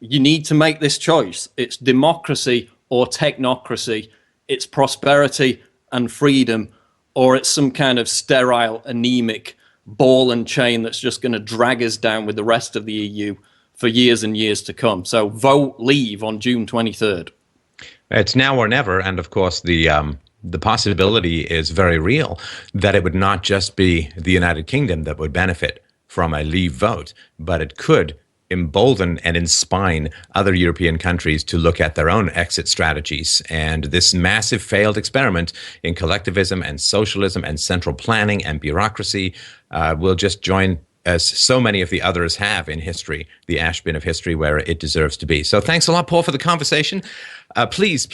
you need to make this choice. It's democracy or technocracy. It's prosperity and freedom, or it's some kind of sterile, anemic ball and chain that's just going to drag us down with the rest of the EU for years and years to come. So vote leave on June 23rd. It's now or never, and of course the possibility is very real that it would not just be the United Kingdom that would benefit from a leave vote, but it could embolden and inspire other European countries to look at their own exit strategies. And this massive failed experiment in collectivism and socialism and central planning and bureaucracy will just join, as so many of the others have in history, the ash bin of history where it deserves to be. So thanks a lot, Paul, for the conversation. Please,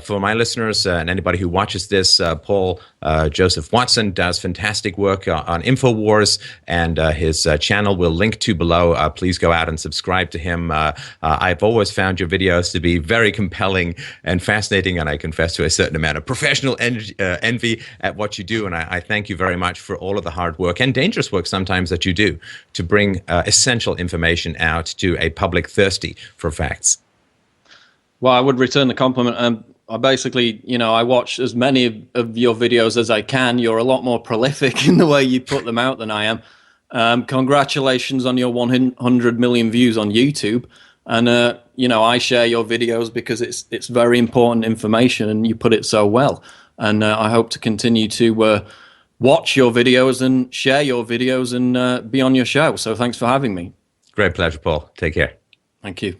for my listeners and anybody who watches this, Paul Joseph Watson does fantastic work on InfoWars, and his channel we'll link to below. Please go out and subscribe to him. I've always found your videos to be very compelling and fascinating, and I confess to a certain amount of professional envy at what you do. And I thank you very much for all of the hard work and dangerous work sometimes that you do to bring essential information out to a public thirsty for facts. Well, I would return the compliment. I basically, I watch as many of your videos as I can. You're a lot more prolific in the way you put them out than I am. Congratulations on your 100 million views on YouTube. And, I share your videos because it's very important information and you put it so well. And I hope to continue to watch your videos and share your videos and be on your show. So thanks for having me. Great pleasure, Paul. Take care. Thank you.